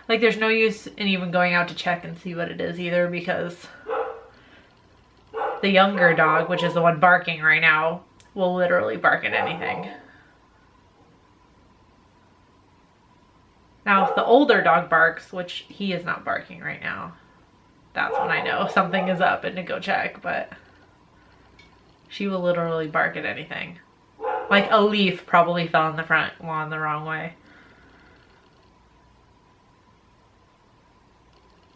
Like, there's no use in even going out to check and see what it is either, because the younger dog, which is the one barking right now, will literally bark at anything. Now, if the older dog barks, which he is not barking right now, that's when I know something is up and to go check, but she will literally bark at anything. Like a leaf probably fell in the front lawn the wrong way.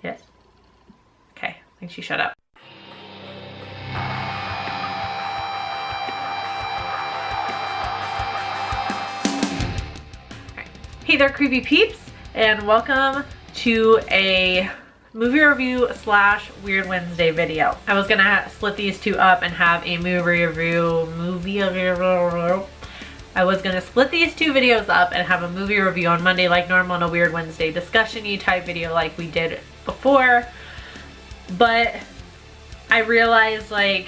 Yes. Okay, I think she shut up. Okay. Hey there, creepy peeps, and welcome to a movie review / Weird Wednesday video. I was gonna split these two up and have a movie review. I was gonna split these two videos up and have a movie review on Monday like normal and a Weird Wednesday discussion-y type video like we did before. But I realized, like,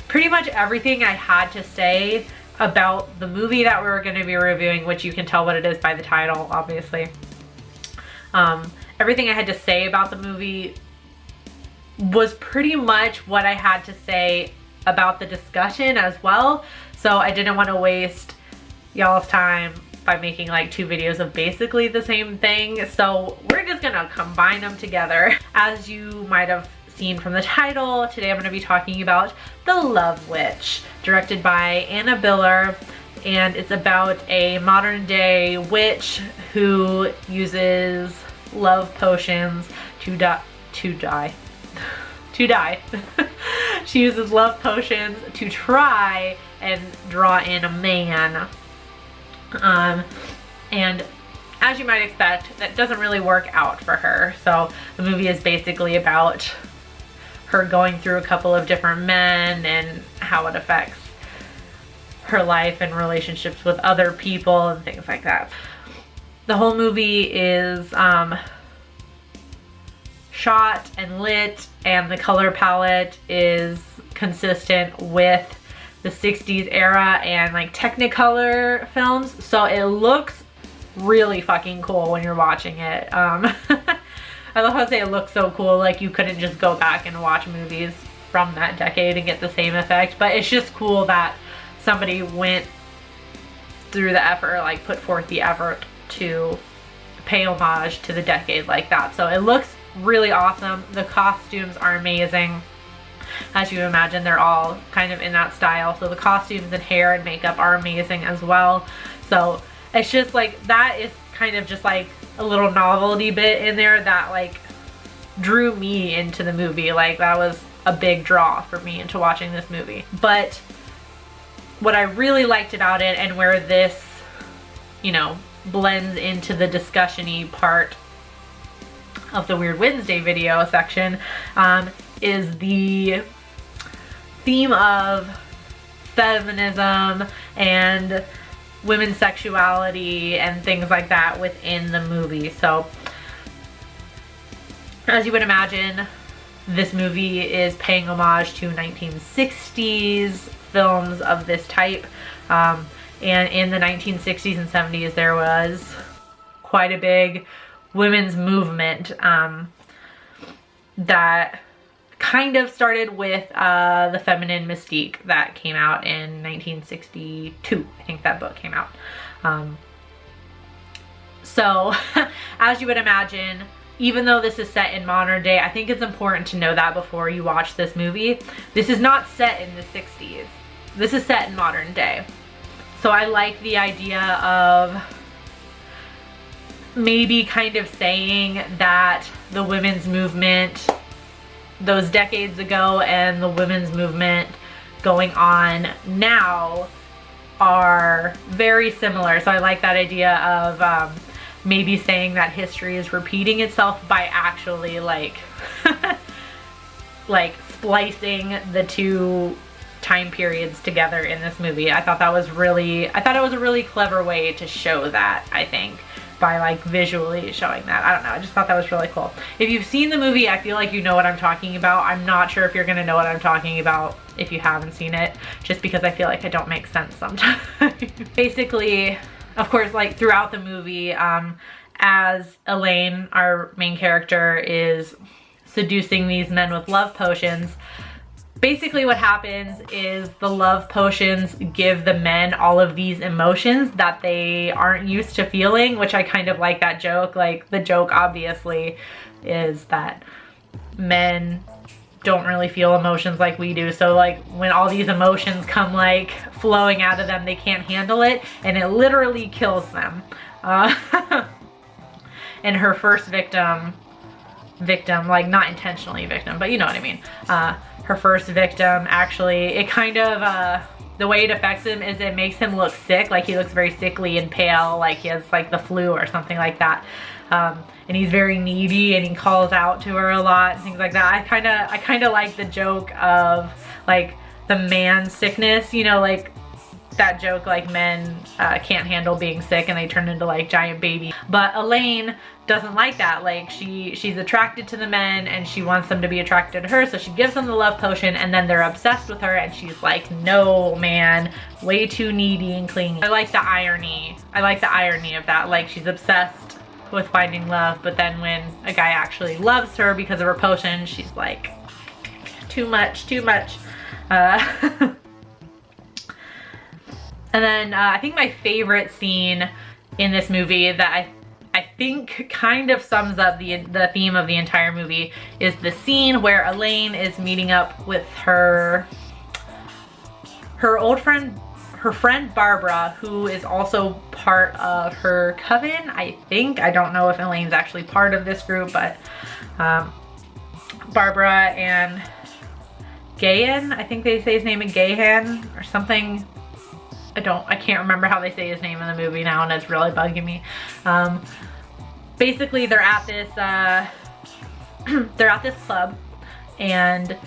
pretty much everything I had to say about the movie that we were going to be reviewing, which you can tell what it is by the title, obviously. Everything I had to say about the movie was pretty much what I had to say about the discussion as well. So I didn't want to waste y'all's time by making like two videos of basically the same thing. So we're just gonna combine them together. As you might have seen from the title, today I'm going to be talking about The Love Witch, directed by Anna Biller, and it's about a modern day witch who uses love potions to die. She uses love potions to try and draw in a man. And as you might expect, that doesn't really work out for her. So the movie is basically about her going through a couple of different men and how it affects her life and relationships with other people and things like that. The whole movie is shot and lit, and the color palette is consistent with the 60s era and like Technicolor films, so it looks really fucking cool when you're watching it. I love how I say it looks so cool, like you couldn't just go back and watch movies from that decade and get the same effect, but it's just cool that somebody went through the effort, like put forth the effort to pay homage to the decade like that. So it looks really awesome. The costumes are amazing. As you imagine, they're all kind of in that style. So the costumes and hair and makeup are amazing as well. So it's just like, that is kind of just like a little novelty bit in there that like drew me into the movie. Like that was a big draw for me into watching this movie. But what I really liked about it, and where this, you know, blends into the discussion-y part of the Weird Wednesday video section, is the theme of feminism and women's sexuality and things like that within the movie. So as you would imagine, this movie is paying homage to 1960s films of this type, and in the 1960s and 70s there was quite a big women's movement that kind of started with The Feminine Mystique that came out in 1962. I think that book came out. So as you would imagine, even though this is set in modern day, I think it's important to know that before you watch this movie. This is not set in the 60s. This is set in modern day. So I like the idea of maybe kind of saying that the women's movement those decades ago and the women's movement going on now are very similar. So I like that idea of maybe saying that history is repeating itself by actually like like splicing the two time periods together in this movie. I thought it was a really clever way to show that, I think, by like visually showing that. I don't know, I just thought that was really cool. If you've seen the movie, I feel like you know what I'm talking about. I'm not sure if you're gonna know what I'm talking about if you haven't seen it, just because I feel like it don't make sense sometimes. Basically, of course, like throughout the movie, as Elaine, our main character, is seducing these men with love potions, basically what happens is the love potions give the men all of these emotions that they aren't used to feeling, which I kind of like that joke. Like, the joke obviously is that men don't really feel emotions like we do, so like when all these emotions come like flowing out of them, they can't handle it and it literally kills them. And her first victim, like not intentionally victim, but you know what I mean, her first victim, actually, it kind of, the way it affects him is it makes him look sick, like he looks very sickly and pale, like he has like the flu or something like that. And he's very needy and he calls out to her a lot and things like that. I kind of like the joke of like the man sickness, you know, like that joke, like men can't handle being sick and they turn into like giant babies. But Elaine doesn't like that. Like she's attracted to the men and she wants them to be attracted to her, so she gives them the love potion and then they're obsessed with her and she's like, no man, way too needy and clingy. I like the irony. I like the irony of that. Like, she's obsessed with finding love, but then when a guy actually loves her because of her potion, she's like, too much, too much. And then I think my favorite scene in this movie that I think kind of sums up the theme of the entire movie is the scene where Elaine is meeting up with her old friend, her friend Barbara, who is also part of her coven, I think. I don't know if Elaine's actually part of this group, but Barbara and Gahan, I think they say his name is Gahan or something. I can't remember how they say his name in the movie now and it's really bugging me. Basically they're at this they're at this club and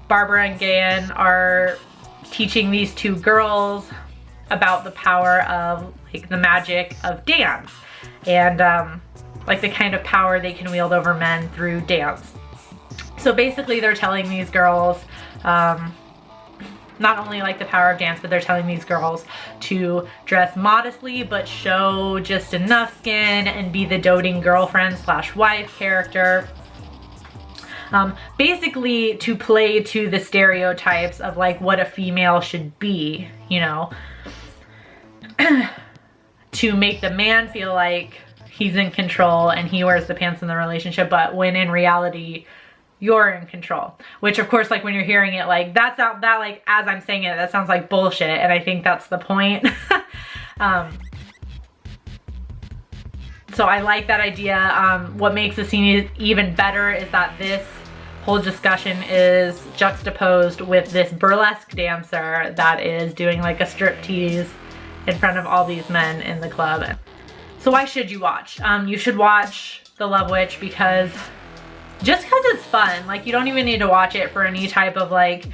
Barbara and Gahan are teaching these two girls about the power of like the magic of dance and like the kind of power they can wield over men through dance. So basically they're telling these girls not only like the power of dance, but they're telling these girls to dress modestly but show just enough skin and be the doting girlfriend slash wife character. Basically to play to the stereotypes of like what a female should be, you know, to make the man feel like he's in control and he wears the pants in the relationship, but when in reality you're in control. Which of course, like when you're hearing it, like that like as I'm saying it, that sounds like bullshit, and I think that's the point. So I like that idea. What makes the scene even better is that this whole discussion is juxtaposed with this burlesque dancer that is doing like a striptease in front of all these men in the club. So why should you watch? You should watch The Love Witch just because it's fun. Like, you don't even need to watch it for any type of like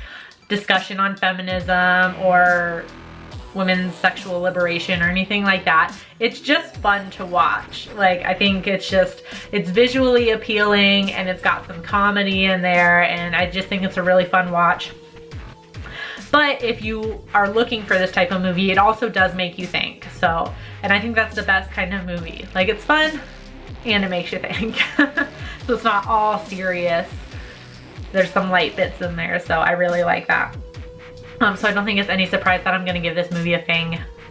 discussion on feminism or women's sexual liberation or anything like that. It's just fun to watch. Like, I think it's visually appealing and it's got some comedy in there, and I just think it's a really fun watch. But if you are looking for this type of movie, it also does make you think. So, and I think that's the best kind of movie. Like, it's fun and it makes you think. So it's not all serious. There's some light bits in there, so I really like that. So I don't think it's any surprise that I'm gonna give this movie a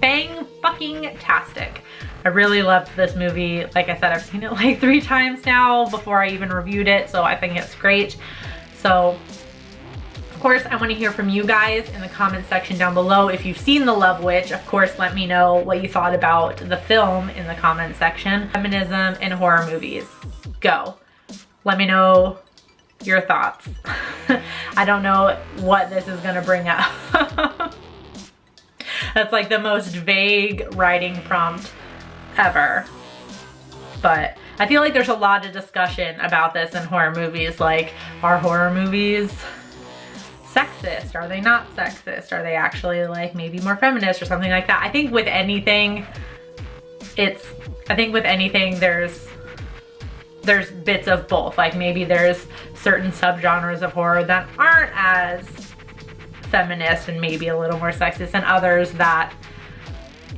Fangtastic. I really loved this movie. Like I said, I've seen it like 3 times now before I even reviewed it, so I think it's great. So, of course, I want to hear from you guys in the comment section down below. If you've seen The Love Witch, of course, let me know what you thought about the film in the comment section. Feminism in horror movies. Go. Let me know your thoughts. I don't know what this is gonna bring up. That's like the most vague writing prompt ever. But I feel like there's a lot of discussion about this in horror movies. Like, are horror movies sexist? Are they not sexist? Are they actually like maybe more feminist or something like that? I think with anything, there's bits of both. Like, maybe there's certain subgenres of horror that aren't as feminist and maybe a little more sexist, and others that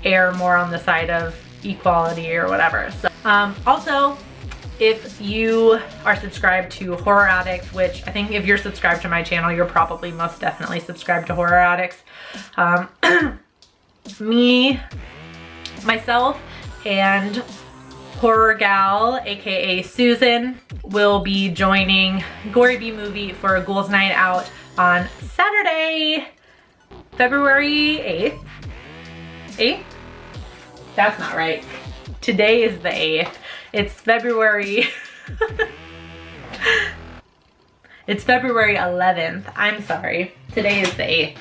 err more on the side of equality or whatever. So Also, if you are subscribed to Horror Addicts, which I think if you're subscribed to my channel, you're probably most definitely subscribed to Horror Addicts. Myself, and Horror Gal, aka Susan, will be joining Gory Bee Movie for a Ghouls Night Out on Saturday, February 8th. 8th? That's not right. Today is the 8th. It's February. It's February 11th. I'm sorry. Today is the 8th.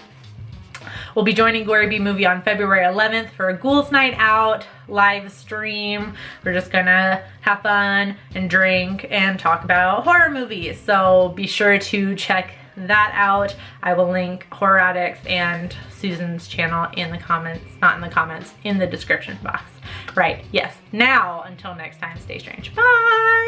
We'll be joining Gory Bee Movie on February 11th for a Ghouls Night Out live stream. We're just gonna have fun and drink and talk about horror movies. So be sure to check that out. I will link Horror Addicts and Susan's channel in the comments, not in the comments, in the description box. Right, yes. Now, until next time, stay strange. Bye!